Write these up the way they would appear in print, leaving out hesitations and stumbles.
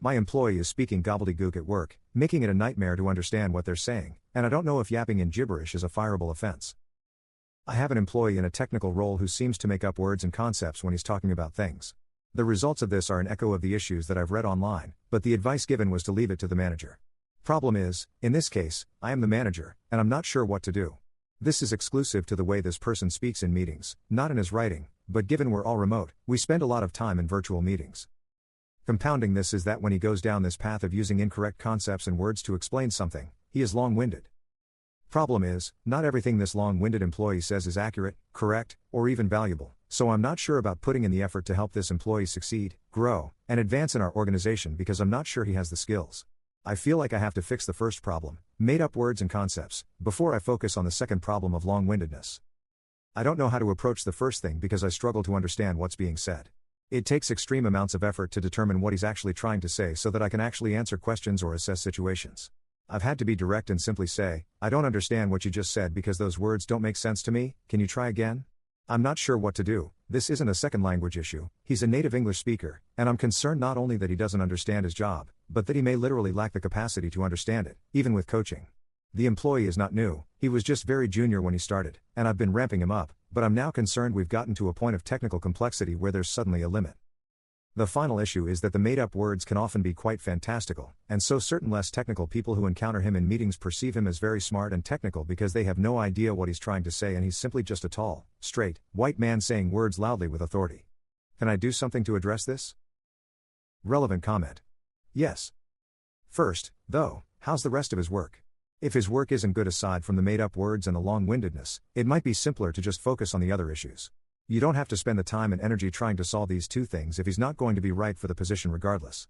My employee is speaking gobbledygook at work, making it a nightmare to understand what they're saying, and I don't know if yapping in gibberish is a fireable offense. I have an employee in a technical role who seems to make up words and concepts when he's talking about things. The results of this are an echo of the issues that I've read online, but the advice given was to leave it to the manager. Problem is, in this case, I am the manager, and I'm not sure what to do. This is exclusive to the way this person speaks in meetings, not in his writing, but given we're all remote, we spend a lot of time in virtual meetings. Compounding this is that when he goes down this path of using incorrect concepts and words to explain something, he is long-winded. Problem is, not everything this long-winded employee says is accurate, correct, or even valuable, so I'm not sure about putting in the effort to help this employee succeed, grow, and advance in our organization because I'm not sure he has the skills. I feel like I have to fix the first problem, made up words and concepts, before I focus on the second problem of long-windedness. I don't know how to approach the first thing because I struggle to understand what's being said. It takes extreme amounts of effort to determine what he's actually trying to say so that I can actually answer questions or assess situations. I've had to be direct and simply say, I don't understand what you just said because those words don't make sense to me, can you try again? I'm not sure what to do. This isn't a second language issue, he's a native English speaker, and I'm concerned not only that he doesn't understand his job, but that he may literally lack the capacity to understand it, even with coaching. The employee is not new, he was just very junior when he started, and I've been ramping him up, but I'm now concerned we've gotten to a point of technical complexity where there's suddenly a limit. The final issue is that the made-up words can often be quite fantastical, and so certain less technical people who encounter him in meetings perceive him as very smart and technical because they have no idea what he's trying to say and he's simply just a tall, straight, white man saying words loudly with authority. Can I do something to address this? Relevant comment. Yes. First, though, how's the rest of his work? If his work isn't good aside from the made-up words and the long-windedness, it might be simpler to just focus on the other issues. You don't have to spend the time and energy trying to solve these two things if he's not going to be right for the position regardless.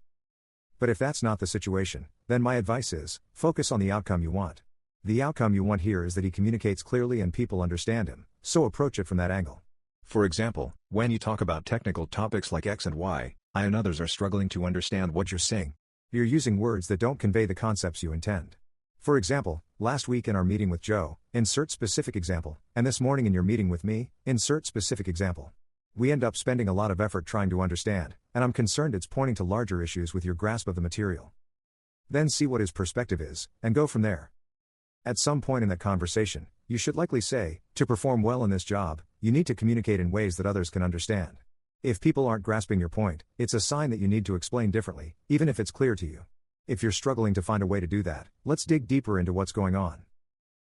But if that's not the situation, then my advice is, focus on the outcome you want. The outcome you want here is that he communicates clearly and people understand him, so approach it from that angle. For example, when you talk about technical topics like X and Y, I and others are struggling to understand what you're saying. You're using words that don't convey the concepts you intend. For example, last week in our meeting with Joe, insert specific example, and this morning in your meeting with me, insert specific example. We end up spending a lot of effort trying to understand, and I'm concerned it's pointing to larger issues with your grasp of the material. Then see what his perspective is, and go from there. At some point in that conversation, you should likely say, to perform well in this job, you need to communicate in ways that others can understand. If people aren't grasping your point, it's a sign that you need to explain differently, even if it's clear to you. If you're struggling to find a way to do that, let's dig deeper into what's going on.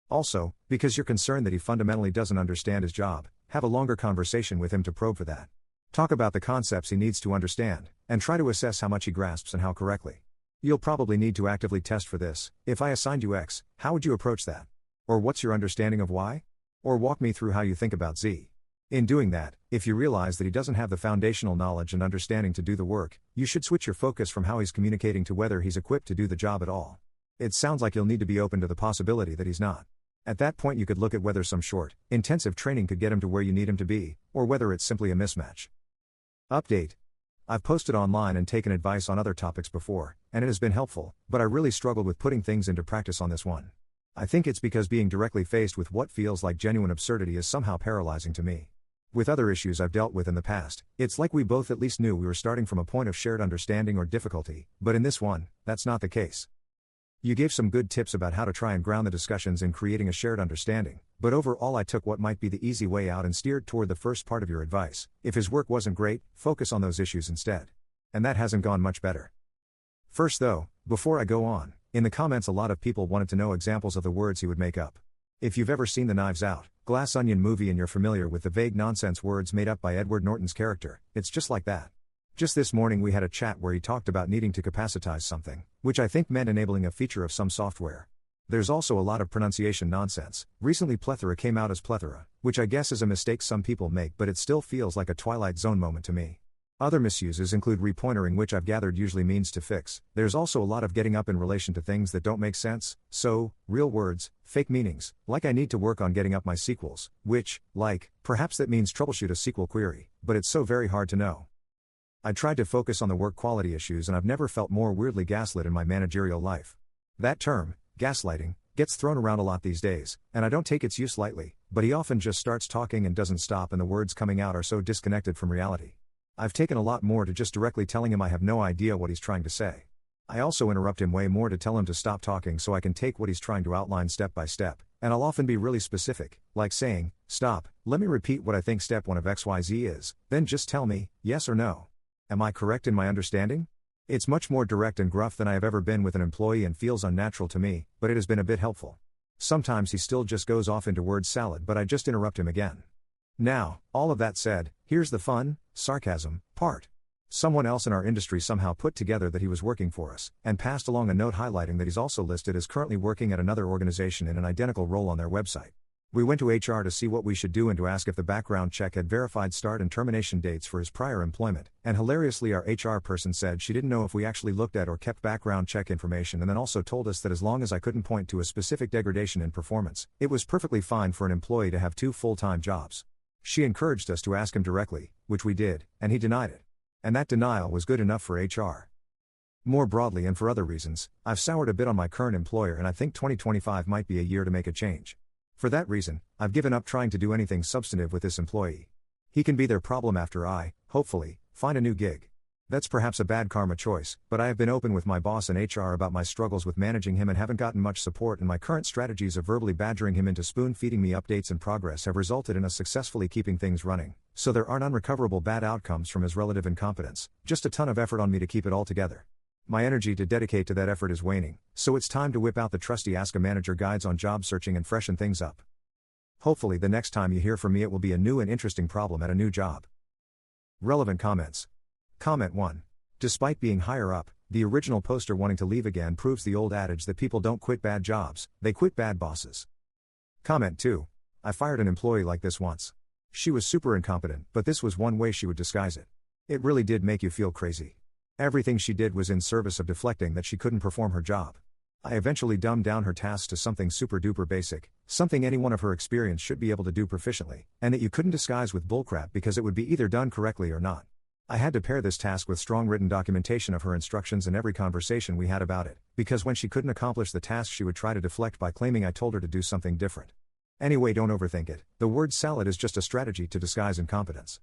Also, because you're concerned that he fundamentally doesn't understand his job, have a longer conversation with him to probe for that. Talk about the concepts he needs to understand, and try to assess how much he grasps and how correctly. You'll probably need to actively test for this. If I assigned you X, how would you approach that? Or what's your understanding of Y? Or walk me through how you think about Z. In doing that, if you realize that he doesn't have the foundational knowledge and understanding to do the work, you should switch your focus from how he's communicating to whether he's equipped to do the job at all. It sounds like you'll need to be open to the possibility that he's not. At that point you could look at whether some short, intensive training could get him to where you need him to be, or whether it's simply a mismatch. Update. I've posted online and taken advice on other topics before, and it has been helpful, but I really struggled with putting things into practice on this one. I think it's because being directly faced with what feels like genuine absurdity is somehow paralyzing to me. With other issues I've dealt with in the past, it's like we both at least knew we were starting from a point of shared understanding or difficulty, but in this one, that's not the case. You gave some good tips about how to try and ground the discussions in creating a shared understanding, but overall I took what might be the easy way out and steered toward the first part of your advice. If his work wasn't great, focus on those issues instead. And that hasn't gone much better. First though, before I go on, in the comments a lot of people wanted to know examples of the words he would make up. If you've ever seen the Knives Out, Glass Onion movie and you're familiar with the vague nonsense words made up by Edward Norton's character, it's just like that. Just this morning we had a chat where he talked about needing to capacitize something, which I think meant enabling a feature of some software. There's also a lot of pronunciation nonsense. Recently plethora came out as plethora, which I guess is a mistake some people make, but it still feels like a Twilight Zone moment to me. Other misuses include repointering, which I've gathered usually means to fix. There's also a lot of getting up in relation to things that don't make sense, so, real words, fake meanings, like I need to work on getting up my SQLs, which, like, perhaps that means troubleshoot a SQL query, but it's so very hard to know. I tried to focus on the work quality issues and I've never felt more weirdly gaslit in my managerial life. That term, gaslighting, gets thrown around a lot these days, and I don't take its use lightly, but he often just starts talking and doesn't stop and the words coming out are so disconnected from reality. I've taken a lot more to just directly telling him I have no idea what he's trying to say. I also interrupt him way more to tell him to stop talking so I can take what he's trying to outline step by step, and I'll often be really specific, like saying, "Stop, let me repeat what I think step 1 of XYZ is, then just tell me, yes or no. Am I correct in my understanding?" It's much more direct and gruff than I have ever been with an employee and feels unnatural to me, but it has been a bit helpful. Sometimes he still just goes off into word salad, but I just interrupt him again. Now, all of that said, here's the fun, sarcasm, part. Someone else in our industry somehow put together that he was working for us, and passed along a note highlighting that he's also listed as currently working at another organization in an identical role on their website. We went to HR to see what we should do and to ask if the background check had verified start and termination dates for his prior employment, and hilariously our HR person said she didn't know if we actually looked at or kept background check information, and then also told us that as long as I couldn't point to a specific degradation in performance, it was perfectly fine for an employee to have 2 full-time jobs. She encouraged us to ask him directly, which we did, and he denied it. And that denial was good enough for HR. More broadly and for other reasons, I've soured a bit on my current employer and I think 2025 might be a year to make a change. For that reason, I've given up trying to do anything substantive with this employee. He can be their problem after I, hopefully, find a new gig. That's perhaps a bad karma choice, but I have been open with my boss and HR about my struggles with managing him and haven't gotten much support, and my current strategies of verbally badgering him into spoon-feeding me updates and progress have resulted in us successfully keeping things running, so there aren't unrecoverable bad outcomes from his relative incompetence, just a ton of effort on me to keep it all together. My energy to dedicate to that effort is waning, so it's time to whip out the trusty Ask a Manager guides on job searching and freshen things up. Hopefully the next time you hear from me it will be a new and interesting problem at a new job. Relevant comments. Comment 1. Despite being higher up, the original poster wanting to leave again proves the old adage that people don't quit bad jobs, they quit bad bosses. Comment 2. I fired an employee like this once. She was super incompetent, but this was one way she would disguise it. It really did make you feel crazy. Everything she did was in service of deflecting that she couldn't perform her job. I eventually dumbed down her tasks to something super duper basic, something anyone of her experience should be able to do proficiently, and that you couldn't disguise with bullcrap because it would be either done correctly or not. I had to pair this task with strong written documentation of her instructions in every conversation we had about it, because when she couldn't accomplish the task she would try to deflect by claiming I told her to do something different. Anyway, don't overthink it, the word salad is just a strategy to disguise incompetence.